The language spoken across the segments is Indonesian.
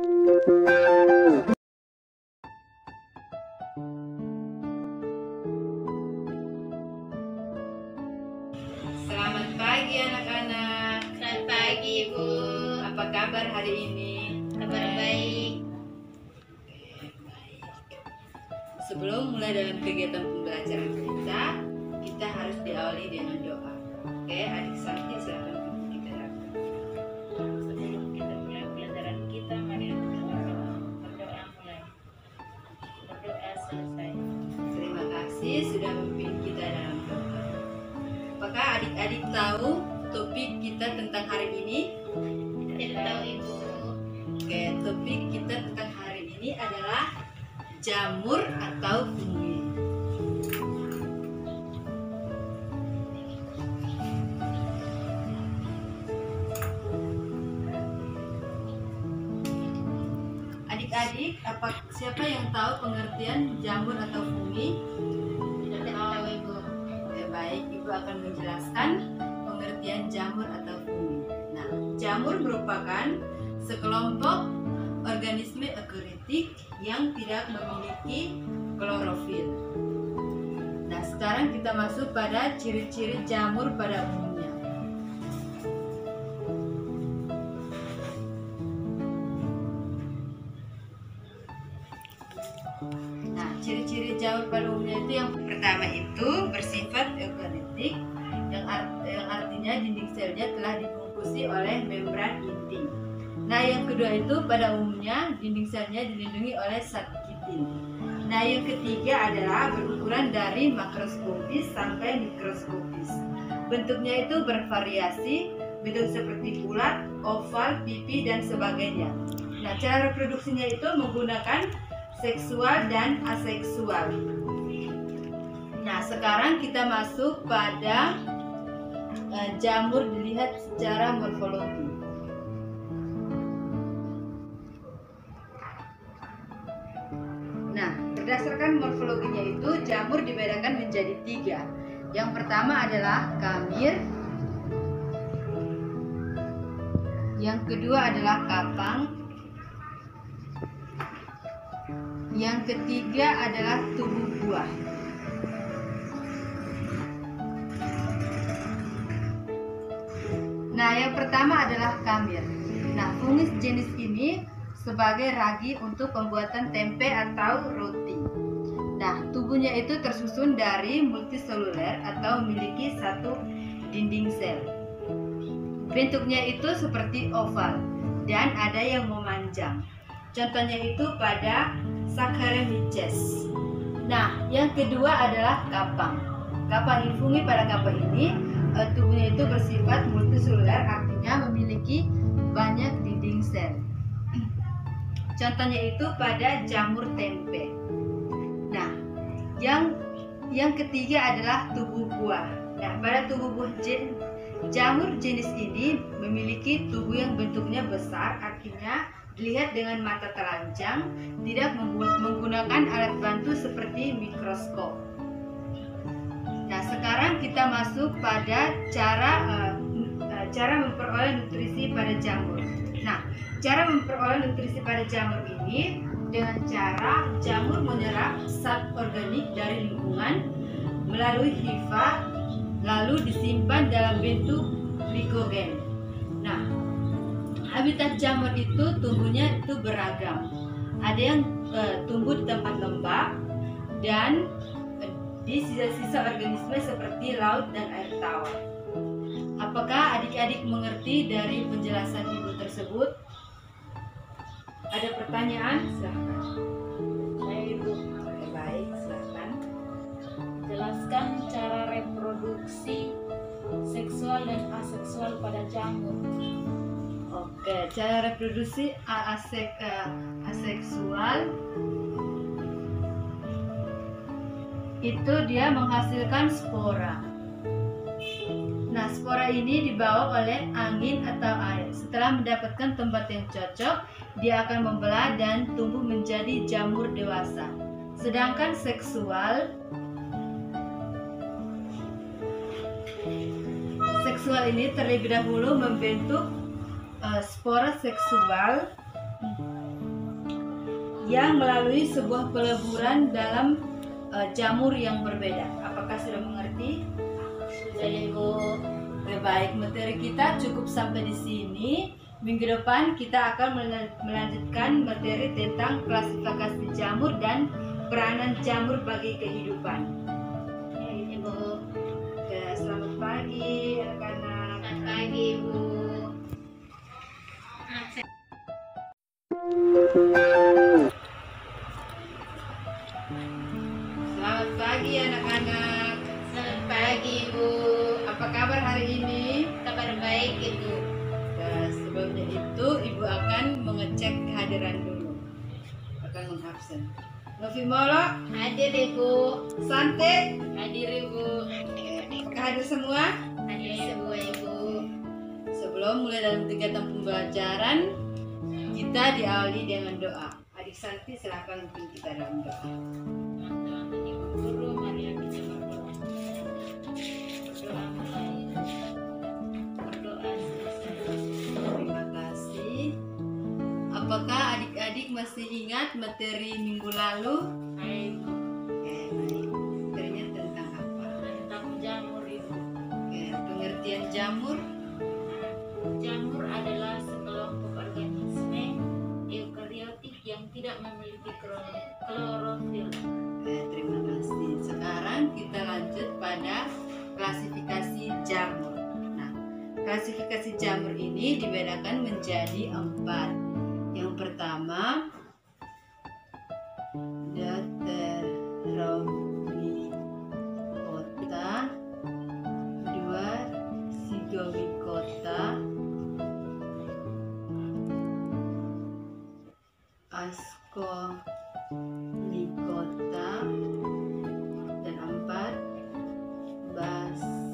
Selamat pagi anak-anak. Selamat pagi Ibu. Apa kabar hari ini? Kabar baik. Sebelum mulai dalam kegiatan pembelajaran kita harus diawali dengan doa. Oke, adik Santi silakan kita lakukan. Sebelum kita mulai pelajaran kita, mari kita berdoa mulai. Berdoa selesai. Terima kasih sudah memimpin kita dalam doa. Apakah adik-adik tahu topik kita tentang hari ini? Tidak tahu Ibu. Oke, topik kita tentang hari ini adalah jamur atau fungi. Adik-adik, siapa yang tahu pengertian jamur atau fungi? Tidak tahu Ibu. Oke, baik, Ibu akan menjelaskan pengertian jamur atau fungi. Nah, jamur merupakan sekelompok organisme eukariotik yang tidak memiliki klorofil. Nah, sekarang kita masuk pada ciri-ciri jamur pada umumnya. Nah, ciri-ciri jamur pada umumnya itu yang pertama itu bersifat eukariotik, yang artinya dinding selnya telah dibungkusi oleh membran inti. Nah, yang kedua itu pada umumnya dinding selnya dilindungi oleh zat kitin. Nah, yang ketiga adalah berukuran dari makroskopis sampai mikroskopis. Bentuknya itu bervariasi, bentuk seperti bulat, oval, pipi, dan sebagainya. Nah, cara reproduksinya itu menggunakan seksual dan aseksual. Nah, sekarang kita masuk pada jamur dilihat secara morfologi. Nah, berdasarkan morfologinya itu jamur dibedakan menjadi 3. Yang pertama adalah kamir, yang kedua adalah kapang, yang ketiga adalah tubuh buah. Nah, yang pertama adalah kamir. Nah, fungis jenis ini sebagai ragi untuk pembuatan tempe atau roti. Nah, tubuhnya itu tersusun dari multiseluler atau memiliki satu dinding sel. Bentuknya itu seperti oval dan ada yang memanjang. Contohnya itu pada Saccharomyces. Nah, yang kedua adalah kapang. Kapang ini fungi pada kapang ini tubuhnya itu bersifat multiseluler, artinya memiliki banyak dinding sel. Contohnya itu pada jamur tempe. Nah, yang ketiga adalah tubuh buah. Nah, pada tubuh buah jamur jenis ini memiliki tubuh yang bentuknya besar, artinya dilihat dengan mata telanjang, tidak menggunakan alat bantu seperti mikroskop. Nah, sekarang kita masuk pada cara memperoleh nutrisi pada jamur. Nah, cara memperoleh nutrisi pada jamur ini dengan cara jamur menyerap zat organik dari lingkungan melalui hifa, lalu disimpan dalam bentuk glikogen. Nah, habitat jamur itu tumbuhnya itu beragam. Ada yang tumbuh di tempat lembab dan di sisa-sisa organisme seperti laut dan air tawar. Apakah adik-adik mengerti dari penjelasan Ibu tersebut? Ada pertanyaan? Silahkan. Baik Ibu. Baik, silahkan. Jelaskan cara reproduksi seksual dan aseksual pada jamur. Oke, cara reproduksi aseksual itu dia menghasilkan spora. Nah, spora ini dibawa oleh angin atau air. Setelah mendapatkan tempat yang cocok, dia akan membelah dan tumbuh menjadi jamur dewasa. Sedangkan seksual ini terlebih dahulu membentuk spora seksual yang melalui sebuah peleburan dalam jamur yang berbeda. Apakah sudah mengerti? Sudah Ibu. Oke, baik, materi kita cukup sampai di sini. Minggu depan kita akan melanjutkan materi tentang klasifikasi jamur dan peranan jamur bagi kehidupan. Ibu. Oke, selamat pagi anak-anak. Selamat pagi Ibu. Selamat pagi anak-anak. Selamat pagi Ibu. Apa kabar hari ini? Kabar baik Ibu. Nah, sebelumnya itu ibu akan mengecek kehadiran dulu. Akan mengabsen. Novi Molo, Hadir Ibu. Sante, Hadir Ibu. apakah hadir semua? Hadir semua Ibu. Sebelum mulai dalam kegiatan pembelajaran, kita diawali dengan doa. Adik Santi, silakan untuk kita dalam doa. Teman-teman Ibu Guru, mari kita berdoa. Berdoa mulai. Berdoa selesai. Terima kasih. Apakah adik-adik masih ingat materi minggu lalu? Ayo Ibu. Oke, baik. Materinya tentang apa? Tentang jamur Ibu. Oke, pengertian jamur. Jamur adalah sekelompok organisme eukariotik yang tidak memiliki klorofil. Oke, terima kasih. Sekarang kita lanjut pada klasifikasi jamur. Nah, klasifikasi jamur ini dibedakan menjadi 4. Yang pertama, Deuteromycota, 2 Zygomycota, Ascomycota, dan 4 Basi.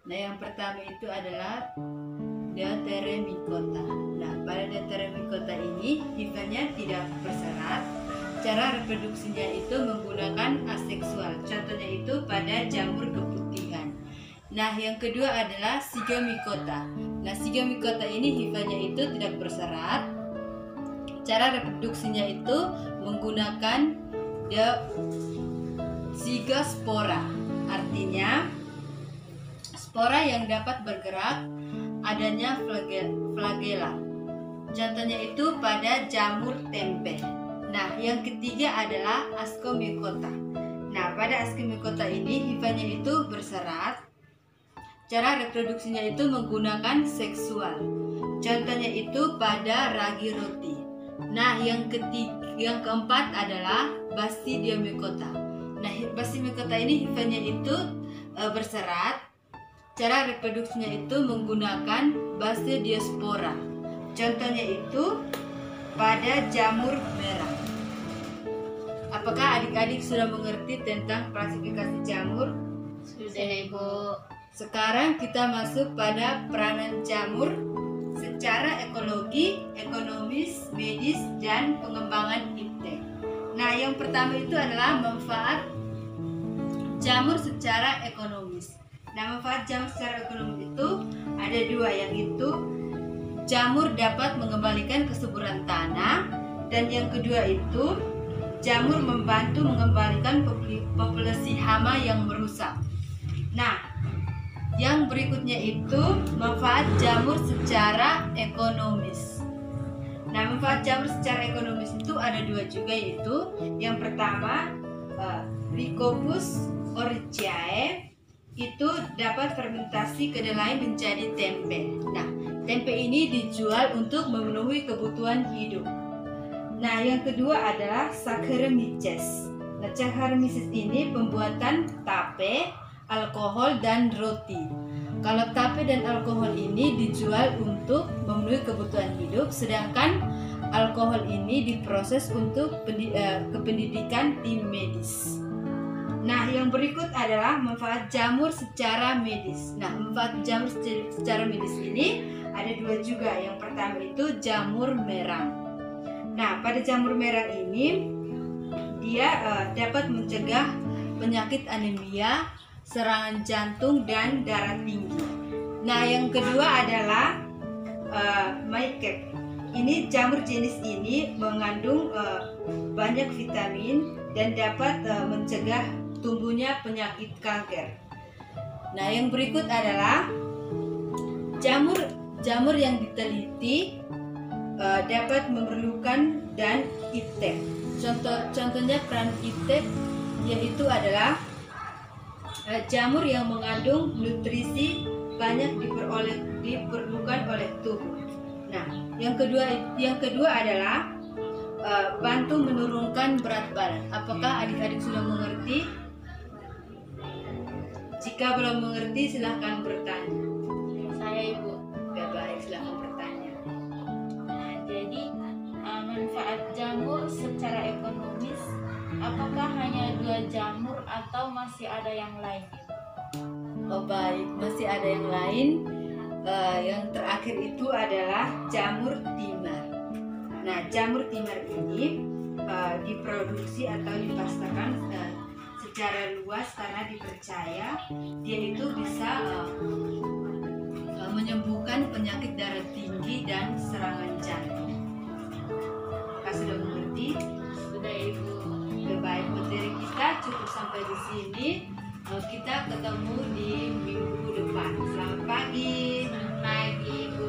Nah, yang pertama itu adalah Deuteromycota. Nah, pada Deuteromycota ini hifanya tidak berserat. Cara reproduksinya itu menggunakan aseksual. Contohnya itu pada jamur keputihan. Nah, yang kedua adalah Zygomycota. Nah, Zygomycota ini hifanya itu tidak berserat. Cara reproduksinya itu menggunakan zygospora. Artinya spora yang dapat bergerak, adanya flagela. Contohnya itu pada jamur tempe. Nah, yang ketiga adalah Ascomycota. Nah, pada Ascomycota ini hifanya itu berserat. Cara reproduksinya itu menggunakan seksual. Contohnya itu pada ragi roti. Nah, yang keempat adalah Basidiomycota. Nah, Basidiomycota ini hifanya itu berserat. Cara reproduksinya itu menggunakan Basidiospora. Contohnya itu pada jamur merah. Apakah adik-adik sudah mengerti tentang klasifikasi jamur? Sudah Ibu. Sekarang kita masuk pada peranan jamur secara ekologi, ekonomis, medis, dan pengembangan iptek. Nah, yang pertama itu adalah manfaat jamur secara ekonomis. Nah, manfaat jamur secara ekonomis itu ada 2, yang itu jamur dapat mengembalikan kesuburan tanah, dan yang kedua itu jamur membantu mengembalikan populasi hama yang merusak. Nah, yang berikutnya itu manfaat jamur secara ekonomis. Nah, manfaat jamur secara ekonomis itu ada 2 juga, yaitu yang pertama Rhizopus oryzae itu dapat fermentasi kedelai menjadi tempe. Nah, tempe ini dijual untuk memenuhi kebutuhan hidup. Nah, yang kedua adalah Saccharomyces. Nah, Saccharomyces ini pembuatan tape, alkohol, dan roti. Kalau tape dan alkohol ini dijual untuk memenuhi kebutuhan hidup, sedangkan alkohol ini diproses untuk kependidikan tim medis. Nah, yang berikut adalah manfaat jamur secara medis. Nah, manfaat jamur secara medis ini ada 2 juga. Yang pertama itu jamur merang. Nah, pada jamur merang ini dia dapat mencegah penyakit anemia, serangan jantung, dan darah tinggi. Nah, yang kedua adalah maikek. Ini jamur jenis ini mengandung banyak vitamin dan dapat mencegah tumbuhnya penyakit kanker. Nah, yang berikut adalah jamur yang diteliti dapat memerlukan dan iptek. Contohnya peran iptek yaitu adalah jamur yang mengandung nutrisi banyak diperlukan oleh tubuh. Nah, yang kedua adalah bantu menurunkan berat badan. Apakah adik-adik sudah mengerti? Jika belum mengerti, silahkan bertanya. Saya Ibu. Ya, baik, silahkan bertanya. Nah, jadi manfaat jamur secara ekonomis, apakah hanya 2 jamur atau masih ada yang lain? Oh baik, masih ada yang lain. Yang terakhir itu adalah jamur timar. Nah, jamur timar ini diproduksi atau dipasarkan secara luas karena dipercaya dia itu bisa menyembuhkan penyakit darah tinggi dan serangan jantung. Apakah sudah mengerti? Sudah Ibu. Baik, materi kita cukup sampai di sini. Kita ketemu di minggu depan. Selamat pagi. Selamat pagi Ibu.